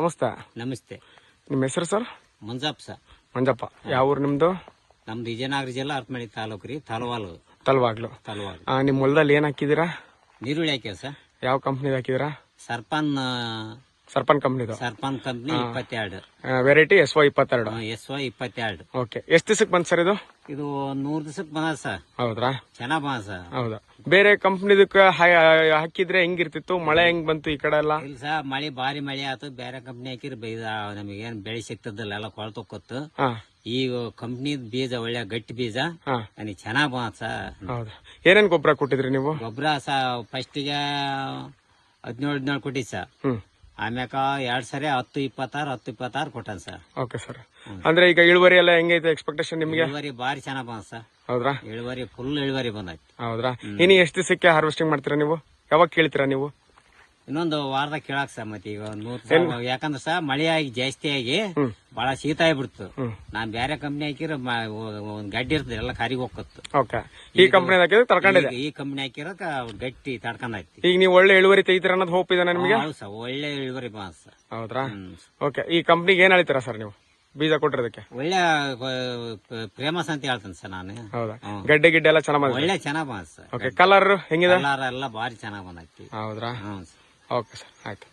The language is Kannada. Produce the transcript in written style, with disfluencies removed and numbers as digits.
ನಮಸ್ತೆ. ನಮಸ್ತೆ. ನಿಮ್ಮ ಹೆಸರು ಸರ್? ಮಂಜಪ್ಪ ಸರ್. ಮಂಜಪ್ಪ. ಯಾವ ಊರು ನಿಮ್ದು? ನಮ್ದು ವಿಜಯನಗರ ಜಿಲ್ಲಾ ಅರಪನಹಳ್ಳಿ ತಾಲೂಕು ರೀ, ತಲವಾಗ್ಲು. ನಿಮ್ ಹೊಲದಲ್ಲಿ ಏನ್ ಹಾಕಿದೀರಾ? ನೀರುಳ್ಳಿ ಹಾಕ್ಯಾವ ಸರ್. ಯಾವ ಕಂಪ್ನಿ ಹಾಕಿದೀರಾ? ಸರ್ಪನ್ ಕಂಪ್ನಿದು. Sarpan company 22 variety SY 22. SY 22. Okay. ಎಷ್ಟ್ ದಿವಸಕ್ಕೆ ಬಂದ್ ಸರ್ ಇದು? ಇದು 100 ದಿವಸಕ್ಕೆ ಬಂದ ಸರ್. ಹೌದ್ರಾ? ಚೆನ್ನಾಗ್ ಬಂದ ಸರ್. ಹೌದಾ? ಬೇರೆ ಕಂಪ್ನಿದಕ್ಕ ಹಾಕಿದ್ರೆ ಹೆಂಗಿರ್ತಿತ್ತು? ಮಳೆ ಹೆಂಗ್ ಬಂತು ಈ ಕಡೆ ಎಲ್ಲ? ಇಲ್ಲ ಸರ್, ಭಾರಿ ಮಳೆ ಆಯ್ತು. ಬೇರೆ ಕಂಪ್ನಿ ಹಾಕಿದ್ರೆ ನಮಗೇನ್ ಬೆಳೆ ಸಿಗ್ತದಲ್ಲ, ಎಲ್ಲ ಕೊಳ್ತೊಕ್ಕೊತ್ತು. ಈಗ ಕಂಪ್ನಿ ಬೀಜ ಒಳ್ಳೆ ಗಟ್ಟಿ ಬೀಜ, ನನಗೆ ಚೆನ್ನಾಗ್ ಬಂದ ಸರ್. ಹೌದಾ? ಏನೇನ್ ಗೊಬ್ಬರ ಕೊಟ್ಟಿದ್ರಿ ನೀವು? ಗೊಬ್ಬರ ಫಸ್ಟಿಗೆ 17 ಕೊಟ್ಟಿದ್ ಸರ್. ಆಮ್ಯಾಕ 2 ಸರಿ 10-26 ಕೊಟ್ಟಾನ ಸರ್. Okay sir. ಅಂದ್ರೆ ಈಗ ಇಳುವರಿ ಎಲ್ಲ ಹೆಂಗೈತೆ ಎಕ್ಸ್ಪೆಕ್ಟೇಷನ್ ನಿಮ್ಗೆ? ಇಳುವರಿ ಭಾರಿ ಚೆನ್ನಾಗ್ ಬಂದ ಸರ್. ಹೌದ್ರಾ? ಫುಲ್ ಇಳುವರಿ ಬಂದೈತಿ. ಹೌದ್ರಾ? ಇನ್ನು ಎಷ್ಟು ದಿವಸಕ್ಕೆ ಹಾರ್ವೆಸ್ಟಿಂಗ್ ಮಾಡ್ತೀರಾ ನೀವು? ಯಾವಾಗ ಕೇಳ್ತೀರಾ ನೀವು? ಇನ್ನೊಂದು ವಾರದಾಗ ಕೇಳಾಕ್ ಸರ್. ಮತ್ತೆ ಈಗ 100, ಯಾಕಂದ್ರೆ ಸರ್ ಮಳೆ ಆಗಿ ಜಾಸ್ತಿ ಆಗಿ ಬಹಳ ಶೀತ ಆಗ್ಬಿಡ್ತು. ನಾನ್ ಬೇರೆ ಕಂಪ್ನಿ ಹಾಕಿರ ಒಂದ್ ಗಡ್ಡಿ ಇರ್ತದೆ, ಎಲ್ಲ ಕರಿಗೆ ಹೋಗತ್ತು. ಓಕೆ. ಈ ಕಂಪ್ನಿ ಹಾಕಿದ್ರೆ ತಡ್ಕೊಂಡಿದೆ. ಈ ಕಂಪ್ನಿ ಹಾಕಿರಕ ಗಟ್ಟಿ ತಡ್ಕೊಂಡೈತಿ. ಈಗ ನೀವು ಒಳ್ಳೆ ಇಳುವರಿ ತೆಗಿತೀರ ಅನ್ನೋದು ಹೋಪ್ ಇದೆ ನಿಮಗೆ? ಹೌದು ಸರ್, ಒಳ್ಳೆ ಇಳುವರಿ ಬಂದ ಸರ್. ಹೌದ್ರಾ? ಓಕೆ. ಈ ಕಂಪ್ನಿಗೆ ಏನ್ ಹೇಳ್ತೀರಾ ಸರ್ ನೀವು ಬೀಜ ಕೊಟ್ಟಿರೋದಕ್ಕೆ? ಒಳ್ಳೆ ಫೇಮಸ್ ಅಂತ ಹೇಳ್ತೇನೆ ಸರ್ ನಾನು. ಹೌದಾ? ಗಡ್ಡೆ ಎಲ್ಲ ಚೆನ್ನಾಗ್ ಒಳ್ಳೆ ಚೆನ್ನಾಗ್ ಬಂದ ಸರ್. ಓಕೆ. ಕಲರ್ ಹೆಂಗಿದೆ? ಕಲರ್ ಎಲ್ಲ ಭಾರಿ ಚೆನ್ನಾಗ್ ಬಂದೈತಿ. ಹೌದ್ರಾ? ಓಕೆ ಸರ್, ಆಯ್ತು.